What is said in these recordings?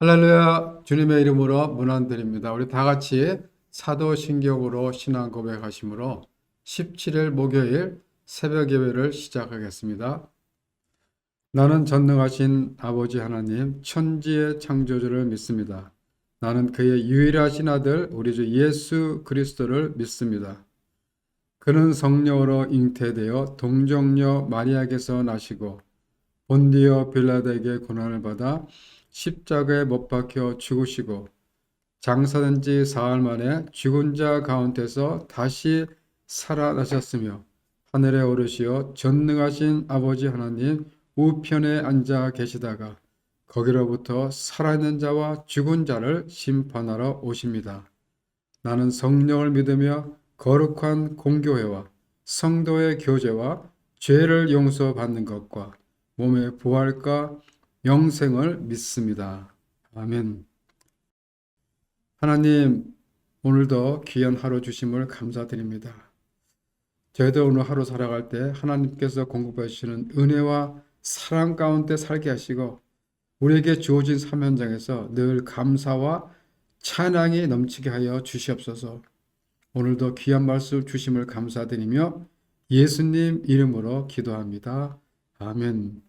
할렐루야, 주님의 이름으로 문안드립니다. 우리 다 같이 사도신경으로 신앙 고백하심으로 17일 목요일 새벽 예배를 시작하겠습니다. 나는 전능하신 아버지 하나님, 천지의 창조주를 믿습니다. 나는 그의 유일하신 아들, 우리 주 예수 그리스도를 믿습니다. 그는 성령으로 잉태되어 동정녀 마리아에게서 나시고 본디오 빌라도에게 고난을 받아 십자가에 못 박혀 죽으시고 장사된 지 사흘 만에 죽은 자 가운데서 다시 살아나셨으며 하늘에 오르시어 전능하신 아버지 하나님 우편에 앉아 계시다가 거기로부터 살아있는 자와 죽은 자를 심판하러 오십니다. 나는 성령을 믿으며 거룩한 공교회와 성도의 교제와 죄를 용서받는 것과 몸의 부활과 영생을 믿습니다. 아멘. 하나님, 오늘도 귀한 하루 주심을 감사드립니다. 저희도 오늘 하루 살아갈 때 하나님께서 공급해 주시는 은혜와 사랑 가운데 살게 하시고 우리에게 주어진 사명 현장에서 늘 감사와 찬양이 넘치게 하여 주시옵소서. 오늘도 귀한 말씀 주심을 감사드리며 예수님 이름으로 기도합니다. 아멘.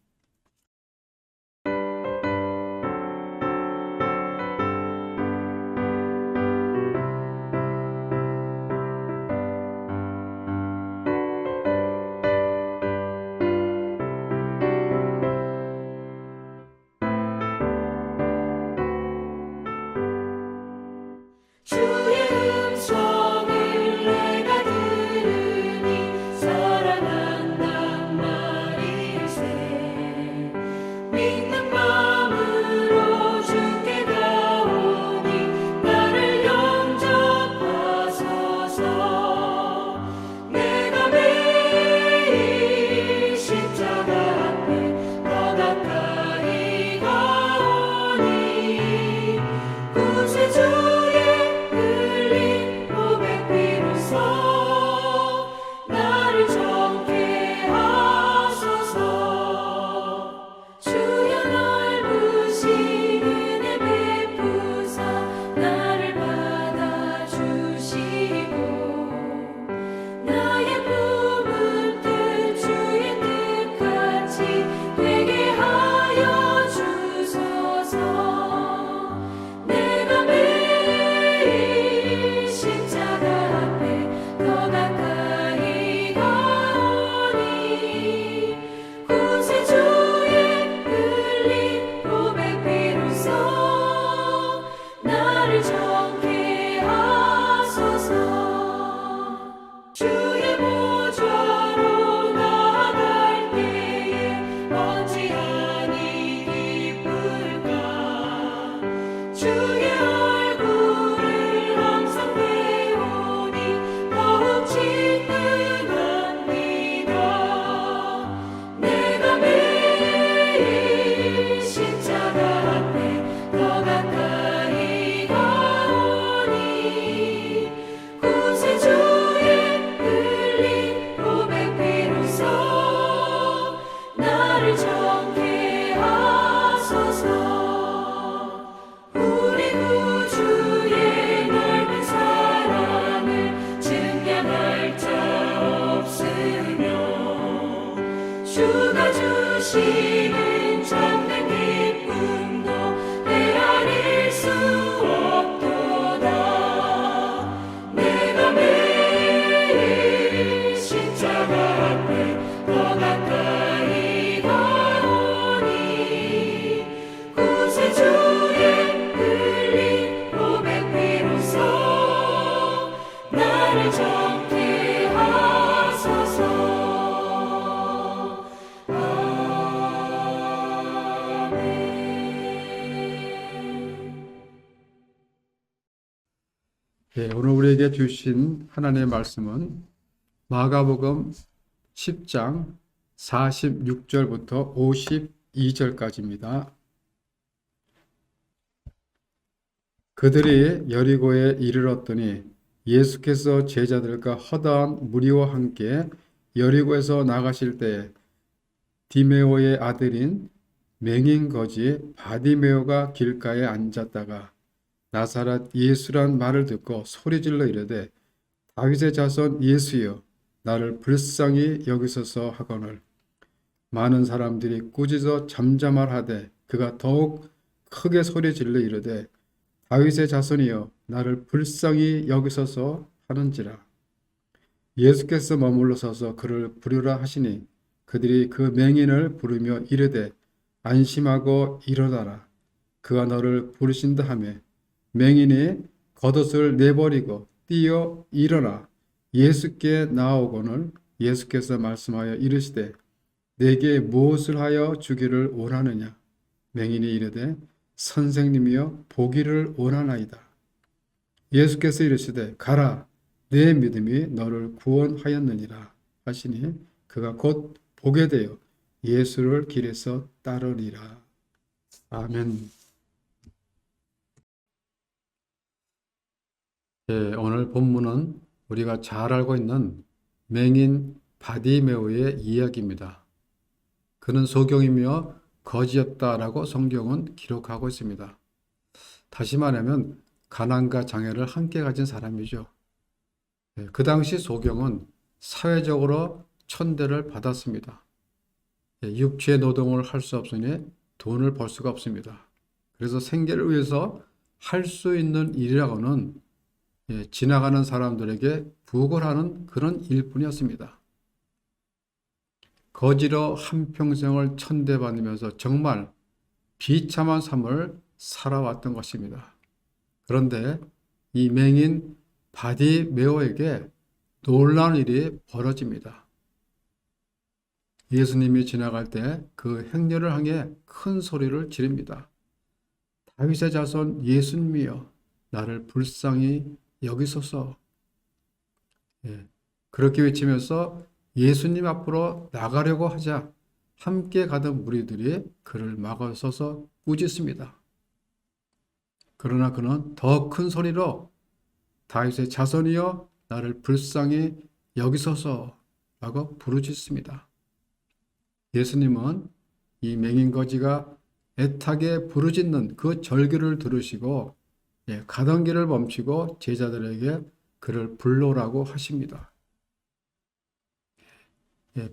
주의 음성을 내가 들으니 사랑한단 말일세. 믿는 마음으로 주께 가오니 나를 영접하소서. 내가 매일 십자가 앞에 더 가까이 가오니 구세주의 나를 정케 하소서. 주여 넓으신 은혜 베푸사 나를 받아주시고 나의 품은 뜻 주의 뜻같이 되게 하여 주소서. 내가 매일 십자가 앞에 더 가까이 가오니 구세주의 흘린 고백 비로소 나를 정케 하소서. 주의 보좌로 나아갈 때에 어찌하니 기쁠까. 주의 얼굴을 항상 배우니 더욱 친근합니다. 내가 매일 십자가 앞에 더 가까이 가오니 구세주의 흘린 고백 비로소 나를 정케 하소서. 우리 구주의 넓은 사랑을 증량할 자 없으며 주가 주시는 참된 기쁨도 헤아릴 수 없도다. 내가 매일 십자가 앞에 더 가까이 가오니 구세주의 흘린 고백 비로소 나를 정케 하소서. 오늘 우리에게 주신 하나님의 말씀은 마가복음 10장 46절부터 52절까지입니다. 그들이 여리고에 이르렀더니 예수께서 제자들과 허다한 무리와 함께 여리고에서 나가실 때에 디메오의 아들인 맹인 거지 바디메오가 길가에 앉았다가 나사렛 예수란 말을 듣고 소리질러 이르되 다윗의 자손 예수여 나를 불쌍히 여기소서 하거늘 많은 사람들이 꾸짖어 잠잠할하되 그가 더욱 크게 소리질러 이르되 다윗의 자손이여 나를 불쌍히 여기소서 하는지라. 예수께서 머물러 서서 그를 부르라 하시니 그들이 그 맹인을 부르며 이르되 안심하고 일어나라 그가 너를 부르신다 하며 맹인이 겉옷을 내버리고 뛰어 일어나 예수께 나아오거늘 예수께서 말씀하여 이르시되 내게 무엇을 하여 주기를 원하느냐 맹인이 이르되 선생님이여 보기를 원하나이다. 예수께서 이르시되 가라 내 믿음이 너를 구원하였느니라 하시니 그가 곧 보게 되어 예수를 길에서 따르리라. 아멘. 오늘 본문은 우리가 잘 알고 있는 맹인 바디메오의 이야기입니다. 그는 소경이며 거지였다라고 성경은 기록하고 있습니다. 다시 말하면 가난과 장애를 함께 가진 사람이죠. 그 당시 소경은 사회적으로 천대를 받았습니다. 육체 노동을 할 수 없으니 돈을 벌 수가 없습니다. 그래서 생계를 위해서 할 수 있는 일이라고는 지나가는 사람들에게 부골하는 그런 일뿐이었습니다. 거지로 한평생을 천대받으면서 정말 비참한 삶을 살아왔던 것입니다. 그런데 이 맹인 바디메오에게 놀라운 일이 벌어집니다. 예수님이 지나갈 때 그 행렬을 향해 큰 소리를 지릅니다. 다윗의 자손 예수님이여 나를 불쌍히 여기소서. 그렇게 외치면서 예수님 앞으로 나가려고 하자 함께 가던 무리들이 그를 막아서서 꾸짖습니다. 그러나 그는 더 큰 소리로 다윗의 자손이여 나를 불쌍히 여기소서 라고 부르짖습니다. 예수님은 이 맹인거지가 애타게 부르짖는 그 절규를 들으시고 가던 길을 멈추고 제자들에게 그를 불러오라고 하십니다.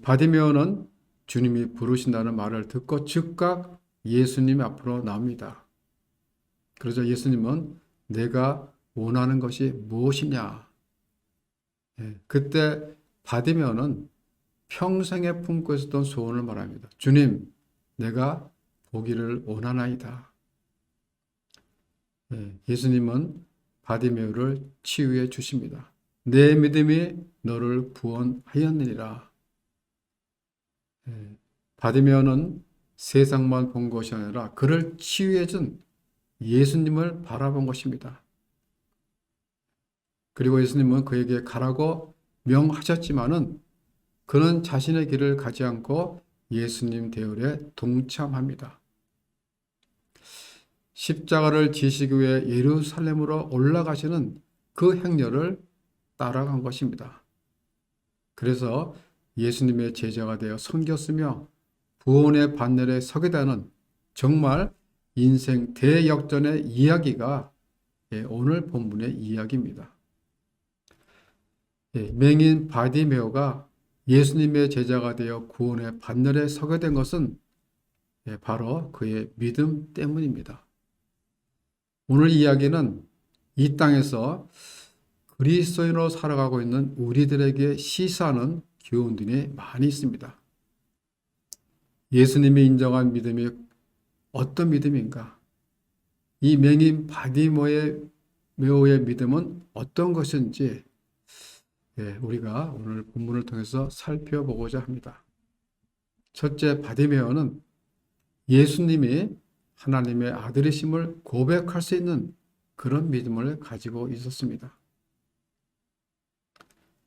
바디메오는 주님이 부르신다는 말을 듣고 즉각 예수님 앞으로 나옵니다. 그러자 예수님은 내가 원하는 것이 무엇이냐? 그때 바디메오는 평생에 품고 있었던 소원을 말합니다. 주님, 내가 보기를 원하나이다. 예수님은 바디메오를 치유해 주십니다. 내 믿음이 너를 구원하였느니라. 바디메오는 세상만 본 것이 아니라 그를 치유해 준 예수님을 바라본 것입니다. 그리고 예수님은 그에게 가라고 명하셨지만은 그는 자신의 길을 가지 않고 예수님 대열에 동참합니다. 십자가를 지시기 위해 예루살렘으로 올라가시는 그 행렬을 따라간 것입니다. 그래서 예수님의 제자가 되어 섬겼으며 구원의 반열에 서게 되는 정말 인생 대역전의 이야기가 오늘 본문의 이야기입니다. 맹인 바디메오가 예수님의 제자가 되어 구원의 반열에 서게 된 것은 바로 그의 믿음 때문입니다. 오늘 이야기는 이 땅에서 그리스도인으로 살아가고 있는 우리들에게 시사하는 교훈들이 많이 있습니다. 예수님이 인정한 믿음이 어떤 믿음인가? 이 맹인 바디메오의 믿음은 어떤 것인지 우리가 오늘 본문을 통해서 살펴보고자 합니다. 첫째, 바디메오는 예수님이 하나님의 아들이심을 고백할 수 있는 그런 믿음을 가지고 있었습니다.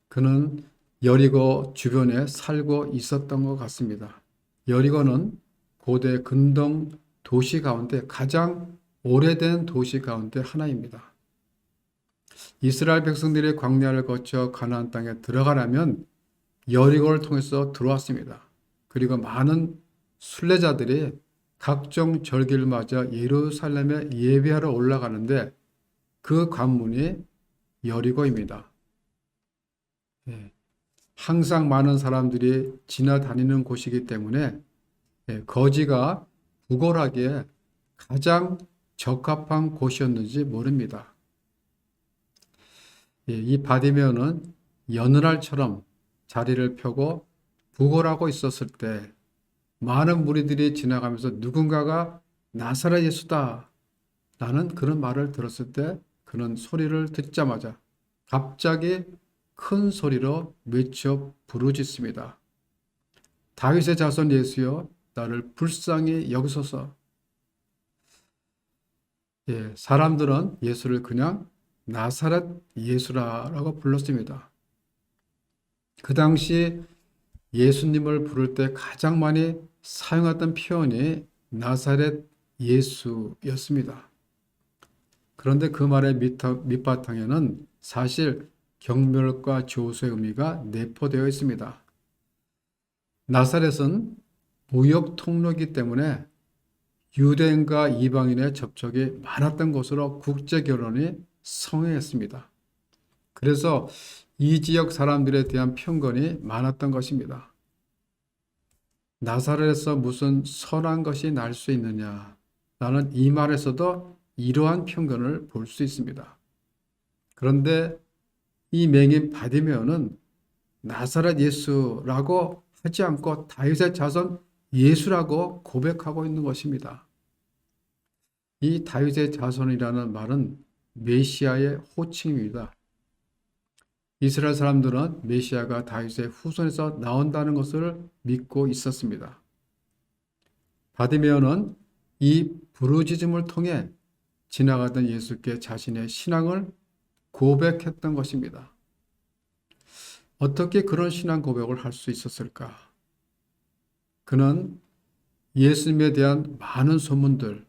그는 여리고 주변에 살고 있었던 것 같습니다. 여리고는 고대 근동 도시 가운데 가장 오래된 도시 가운데 하나입니다. 이스라엘 백성들이 광야를 거쳐 가나안 땅에 들어가려면 여리고를 통해서 들어왔습니다. 그리고 많은 순례자들이 각종 절기를 맞아 예루살렘에 예배하러 올라가는데 그 관문이 여리고입니다. 예, 항상 많은 사람들이 지나다니는 곳이기 때문에 거지가 구걸하기에 가장 적합한 곳이었는지 모릅니다. 이 바디메오는 여느 날처럼 자리를 펴고 구걸하고 있었을 때 많은 무리들이 지나가면서 누군가가 나사렛 예수다 라는 그런 말을 들었을 때 그는 소리를 듣자마자 갑자기 큰 소리로 외쳐 부르짖습니다. 다윗의 자손 예수여, 나를 불쌍히 여기소서. 사람들은 예수를 그냥 나사렛 예수라고 불렀습니다. 그 당시 예수님을 부를 때 가장 많이 사용했던 표현이 나사렛 예수였습니다. 그런데 그 말의 밑바탕에는 사실 경멸과 조소의 의미가 내포되어 있습니다. 나사렛은 무역 통로이기 때문에 유대인과 이방인의 접촉이 많았던 곳으로 국제 결혼이 성행했습니다. 그래서 이 지역 사람들에 대한 편견이 많았던 것입니다. 나사렛에서 무슨 선한 것이 날 수 있느냐? 라는 이 말에서도 이러한 편견을 볼 수 있습니다. 그런데 이 맹인 바디메오는 나사렛 예수라고 하지 않고 다윗의 자손 예수라고 고백하고 있는 것입니다. 이 다윗의 자손이라는 말은 메시아의 호칭입니다. 이스라엘 사람들은 메시아가 다윗의 후손에서 나온다는 것을 믿고 있었습니다. 바디메오는 이 부르짖음을 통해 지나가던 예수께 자신의 신앙을 고백했던 것입니다. 어떻게 그런 신앙 고백을 할 수 있었을까? 그는 예수님에 대한 많은 소문들,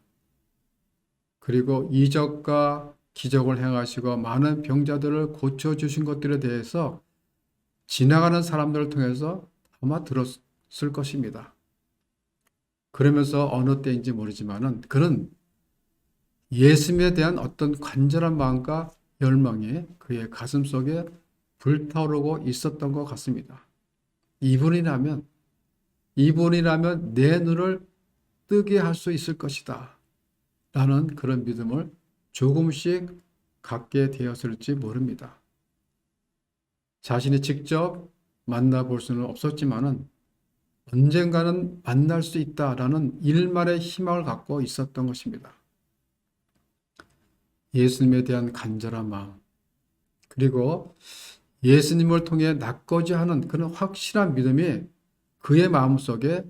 그리고 이적과 기적을 행하시고 많은 병자들을 고쳐주신 것들에 대해서 지나가는 사람들을 통해서 아마 들었을 것입니다. 그러면서 어느 때인지 모르지만은 그는 예수님에 대한 어떤 간절한 마음과 열망이 그의 가슴 속에 불타오르고 있었던 것 같습니다. 이분이라면 내 눈을 뜨게 할 수 있을 것이다 라는 그런 믿음을 조금씩 갖게 되었을지 모릅니다. 자신이 직접 만나볼 수는 없었지만은 언젠가는 만날 수 있다라는 일말의 희망을 갖고 있었던 것입니다. 예수님에 대한 간절한 마음, 그리고 예수님을 통해 낫고자 하는 그런 확실한 믿음이 그의 마음속에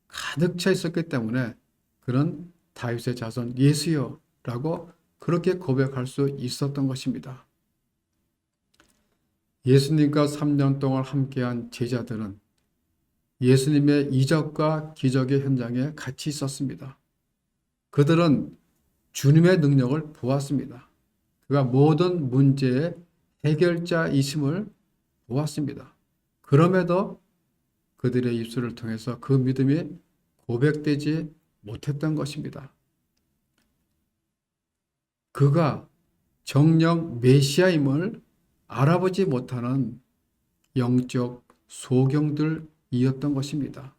가득 차 있었기 때문에 그런 다윗의 자손 예수여 라고 그렇게 고백할 수 있었던 것입니다. 예수님과 3년 동안 함께한 제자들은 예수님의 이적과 기적의 현장에 같이 있었습니다. 그들은 주님의 능력을 보았습니다. 그가 모든 문제의 해결자이심을 보았습니다. 그럼에도 그들의 입술을 통해서 그 믿음이 고백되지 못했던 것입니다. 그가 정령 메시아임을 알아보지 못하는 영적 소경들이었던 것입니다.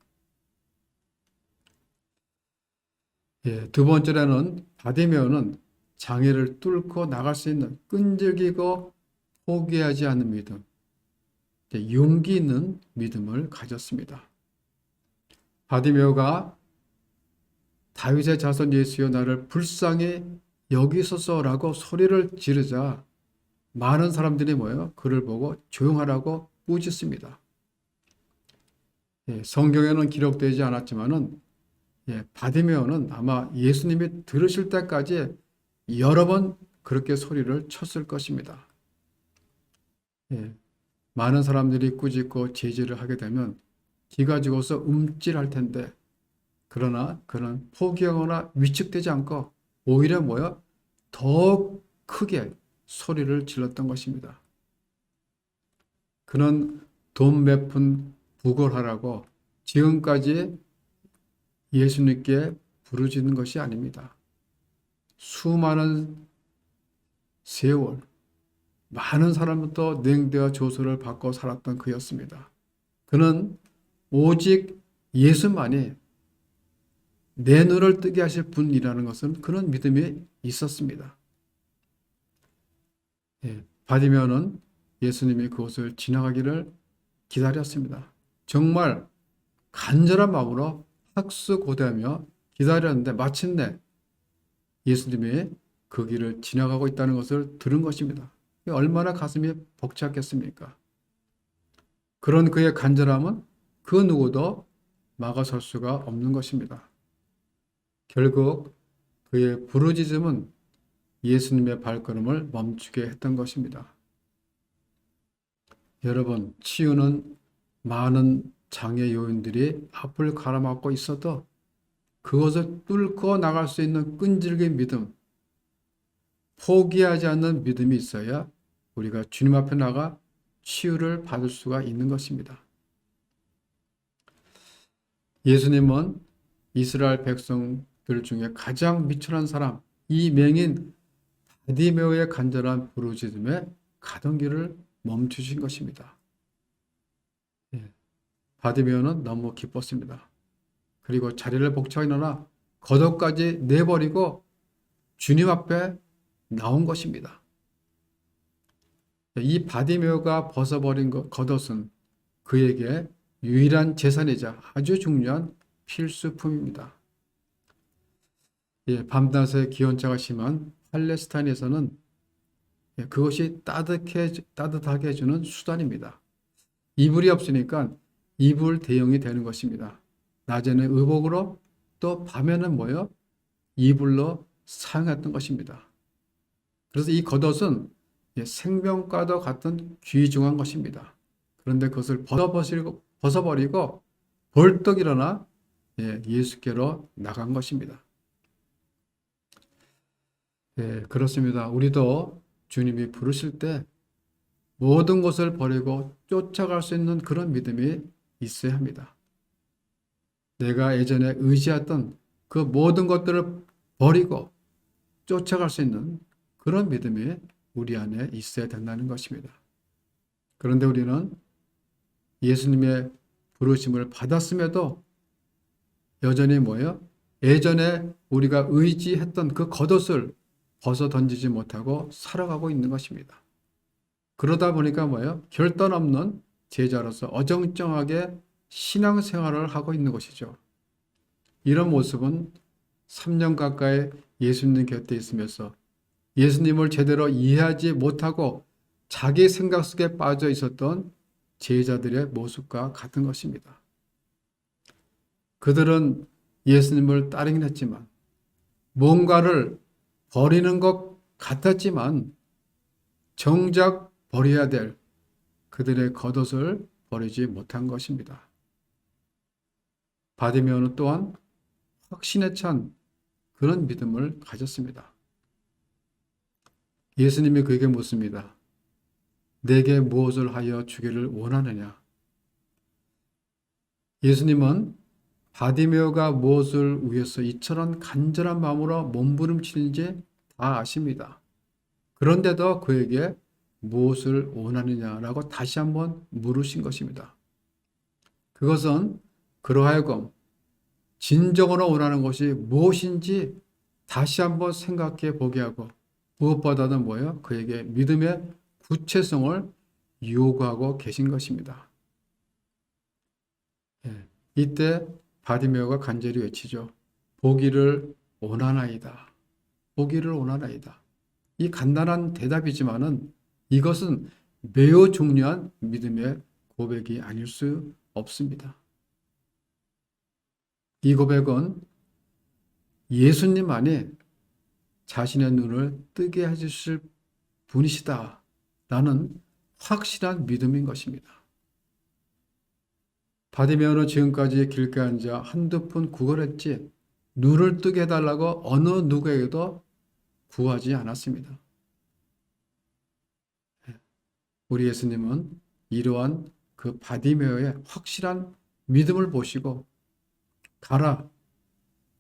두 번째로는 바디메오는 장애를 뚫고 나갈 수 있는 끈질기고 포기하지 않는 믿음, 용기 있는 믿음을 가졌습니다. 바디메오가 다윗의 자손 예수여 나를 불쌍히 여기소서라고 소리를 지르자 많은 사람들이 모여 그를 보고 조용하라고 꾸짖습니다. 성경에는 기록되지 않았지만은 바디메오는 아마 예수님이 들으실 때까지 여러 번 그렇게 소리를 쳤을 것입니다. 많은 사람들이 꾸짖고 제지를 하게 되면 기가 죽어서 움찔할 텐데 그러나 그는 포기하거나 위축되지 않고 오히려 더 크게 소리를 질렀던 것입니다. 그는 돈 몇 푼 부골하라고 지금까지 예수님께 부르짖는 것이 아닙니다. 수많은 세월, 많은 사람부터 냉대와 조소를 받고 살았던 그였습니다. 그는 오직 예수만이 내 눈을 뜨게 하실 분이라는 것은 그런 믿음이 있었습니다. 바디메오는 예수님이 그곳을 지나가기를 기다렸습니다. 정말 간절한 마음으로 학수고대하며 기다렸는데 마침내 예수님이 그 길을 지나가고 있다는 것을 들은 것입니다. 얼마나 가슴이 벅찼겠습니까? 그런 그의 간절함은 그 누구도 막아설 수가 없는 것입니다. 결국 그의 부르짖음은 예수님의 발걸음을 멈추게 했던 것입니다. 여러분, 치유는 많은 장애 요인들이 앞을 가로막고 있어도 그것을 뚫고 나갈 수 있는 끈질긴 믿음, 포기하지 않는 믿음이 있어야 우리가 주님 앞에 나가 치유를 받을 수가 있는 것입니다. 예수님은 이스라엘 백성들 중에 가장 미천한 사람, 이 맹인 바디메오의 간절한 부르짖음에 가던 길을 멈추신 것입니다. 바디메오는 너무 기뻤습니다. 그리고 자리를 복창 일어나 겉옷까지 내버리고 주님 앞에 나온 것입니다. 이 바디메오가 벗어버린 겉옷은 그에게 유일한 재산이자 아주 중요한 필수품입니다. 밤낮의 기온차가 심한 팔레스타인에서는 그것이 따뜻하게 해주는 수단입니다. 이불이 없으니까 이불 대용이 되는 것입니다. 낮에는 의복으로 또 밤에는 뭐요? 이불로 사용했던 것입니다. 그래서 이 겉옷은 생명과도 같은 귀중한 것입니다. 그런데 그것을 벗어버리고 벌떡 일어나 예수께로 나간 것입니다. 그렇습니다. 우리도 주님이 부르실 때 모든 것을 버리고 쫓아갈 수 있는 그런 믿음이 있어야 합니다. 내가 예전에 의지했던 그 모든 것들을 버리고 쫓아갈 수 있는 그런 믿음이 우리 안에 있어야 된다는 것입니다. 그런데 우리는 예수님의 부르심을 받았음에도 여전히 뭐예요? 예전에 우리가 의지했던 그 겉옷을 벗어 던지지 못하고 살아가고 있는 것입니다. 그러다 보니까 뭐예요? 결단 없는 제자로서 어정쩡하게 신앙생활을 하고 있는 것이죠. 이런 모습은 3년 가까이 예수님 곁에 있으면서 예수님을 제대로 이해하지 못하고 자기 생각 속에 빠져 있었던 제자들의 모습과 같은 것입니다. 그들은 예수님을 따르긴 했지만 뭔가를 버리는 것 같았지만 정작 버려야 될 그들의 겉옷을 버리지 못한 것입니다. 바디메오는 또한 확신에 찬 그런 믿음을 가졌습니다. 예수님이 그에게 묻습니다. 내게 무엇을 하여 주기를 원하느냐? 예수님은 바디메오가 무엇을 위해서 이처럼 간절한 마음으로 몸부림치는지 다 아십니다. 그런데도 그에게 무엇을 원하느냐라고 다시 한번 물으신 것입니다. 그것은 그러하여금 진정으로 원하는 것이 무엇인지 다시 한번 생각해 보게 하고 무엇보다는 뭐예요? 그에게 믿음의 구체성을 요구하고 계신 것입니다. 이때 바디메오가 간절히 외치죠. 보기를 원하나이다. 보기를 원하나이다. 이 간단한 대답이지만은 이것은 매우 중요한 믿음의 고백이 아닐 수 없습니다. 이 고백은 예수님만이 자신의 눈을 뜨게 해주실 분이시다 라는 확실한 믿음인 것입니다. 바디메오는 지금까지 길가에 앉아 한두 푼 구걸했지 눈을 뜨게 해달라고 어느 누구에게도 구하지 않았습니다. 우리 예수님은 이러한 그 바디메오의 확실한 믿음을 보시고 가라,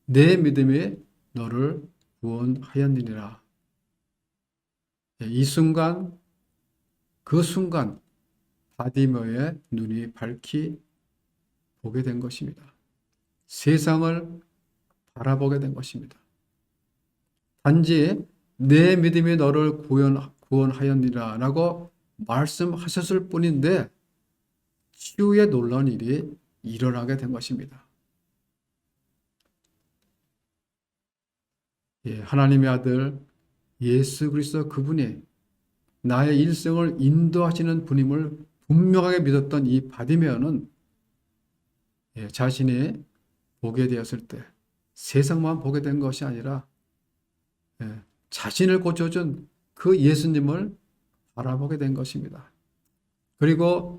내 믿음이 너를 구원하였느니라. 이 순간, 그 순간 바디메오의 눈이 밝히 보게 된 것입니다. 세상을 바라보게 된 것입니다. 단지 내 믿음이 너를 구원하였느니라 라고 말씀하셨을 뿐인데 치유의 놀라운 일이 일어나게 된 것입니다. 하나님의 아들 예수 그리스도 그분이 나의 일생을 인도하시는 분임을 분명하게 믿었던 이 바디메오는 자신이 보게 되었을 때 세상만 보게 된 것이 아니라 자신을 고쳐준 그 예수님을 바라보게 된 것입니다. 그리고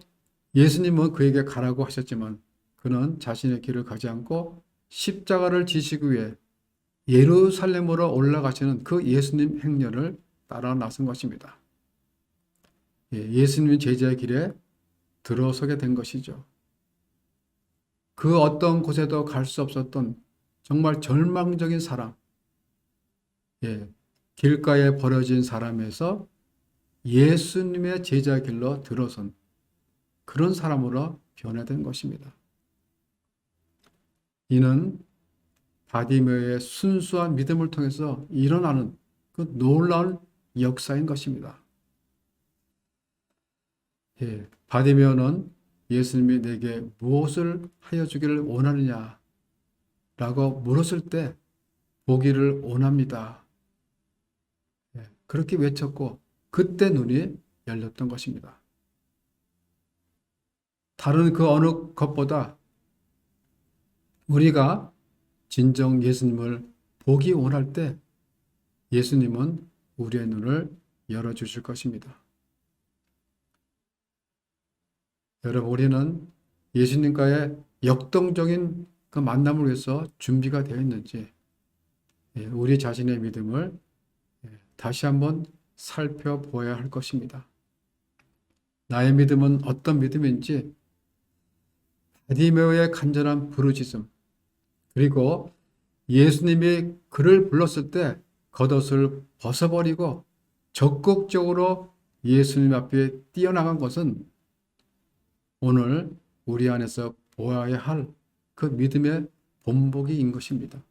예수님은 그에게 가라고 하셨지만 그는 자신의 길을 가지 않고 십자가를 지시기 위해 예루살렘으로 올라가시는 그 예수님 행렬을 따라 나선 것입니다. 예수님의 제자의 길에 들어서게 된 것이죠. 그 어떤 곳에도 갈 수 없었던 정말 절망적인 사람, 길가에 버려진 사람에서 예수님의 제자 길로 들어선 그런 사람으로 변화된 것입니다. 이는 바디메오의 순수한 믿음을 통해서 일어나는 그 놀라운 역사인 것입니다. 바디메오는 예수님이 내게 무엇을 하여 주기를 원하느냐 라고 물었을 때 보기를 원합니다. 그렇게 외쳤고 그때 눈이 열렸던 것입니다. 다른 그 어느 것보다 우리가 진정 예수님을 보기 원할 때 예수님은 우리의 눈을 열어주실 것입니다. 여러분, 우리는 예수님과의 역동적인 그 만남을 위해서 준비가 되어 있는지 우리 자신의 믿음을 다시 한번 살펴보아야 할 것입니다. 나의 믿음은 어떤 믿음인지 바디메오의 간절한 부르짖음 그리고 예수님이 그를 불렀을 때 겉옷을 벗어버리고 적극적으로 예수님 앞에 뛰어나간 것은 오늘 우리 안에서 보아야 할 그 믿음의 본보기인 것입니다.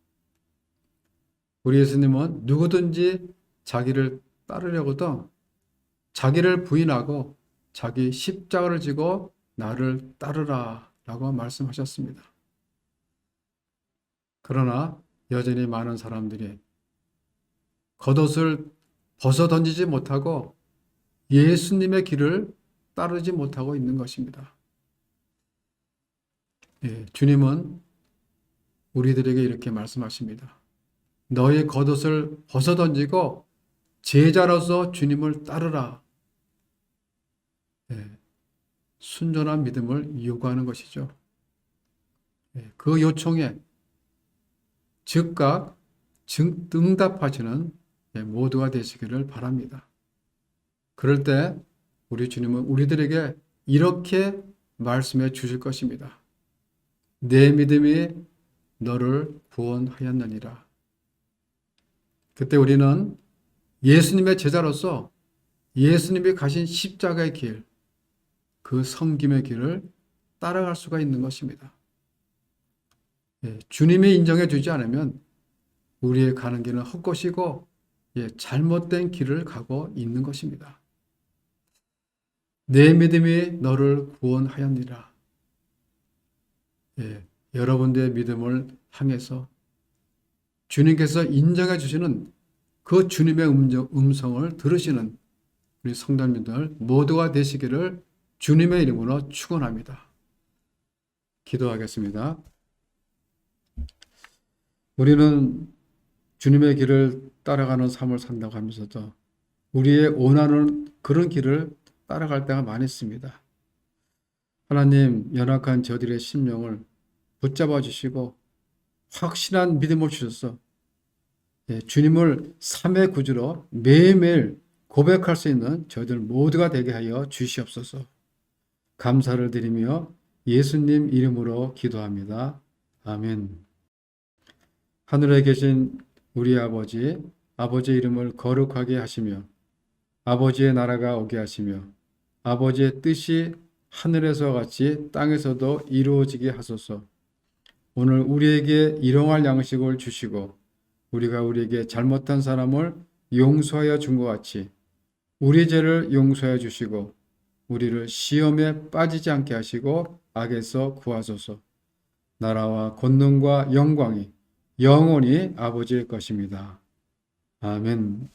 우리 예수님은 누구든지 자기를 따르려거든 자기를 부인하고 자기 십자가를 지고 나를 따르라 라고 말씀하셨습니다. 그러나 여전히 많은 사람들이 겉옷을 벗어 던지지 못하고 예수님의 길을 따르지 못하고 있는 것입니다. 주님은 우리들에게 이렇게 말씀하십니다. 너의 겉옷을 벗어 던지고 제자로서 주님을 따르라. 순전한 믿음을 요구하는 것이죠. 그 요청에 즉각 응답하시는 모두가 되시기를 바랍니다. 그럴 때 우리 주님은 우리들에게 이렇게 말씀해 주실 것입니다. 내 믿음이 너를 구원하였느니라. 그때 우리는 예수님의 제자로서 예수님이 가신 십자가의 길, 그 섬김의 길을 따라갈 수가 있는 것입니다. 주님이 인정해 주지 않으면 우리의 가는 길은 헛것이고 잘못된 길을 가고 있는 것입니다. 내 믿음이 너를 구원하였느니라. 여러분들의 믿음을 향해서 주님께서 인정해 주시는 그 주님의 음성을 들으시는 우리 성도님들 모두가 되시기를 주님의 이름으로 축원합니다. 기도하겠습니다. 우리는 주님의 길을 따라가는 삶을 산다고 하면서도 우리의 원하는 그런 길을 따라갈 때가 많이 있습니다. 하나님, 연약한 저들의 심령을 붙잡아 주시고 확실한 믿음을 주셔서 주님을 삶의 구주로 매일매일 고백할 수 있는 저희들 모두가 되게 하여 주시옵소서. 감사를 드리며 예수님 이름으로 기도합니다. 아멘. 하늘에 계신 우리 아버지, 아버지의 이름을 거룩하게 하시며 아버지의 나라가 오게 하시며 아버지의 뜻이 하늘에서 같이 땅에서도 이루어지게 하소서. 오늘 우리에게 일용할 양식을 주시고 우리가 우리에게 잘못한 사람을 용서하여 준 것 같이 우리 죄를 용서하여 주시고 우리를 시험에 빠지지 않게 하시고 악에서 구하소서. 나라와 권능과 영광이 영원히 아버지의 것입니다. 아멘.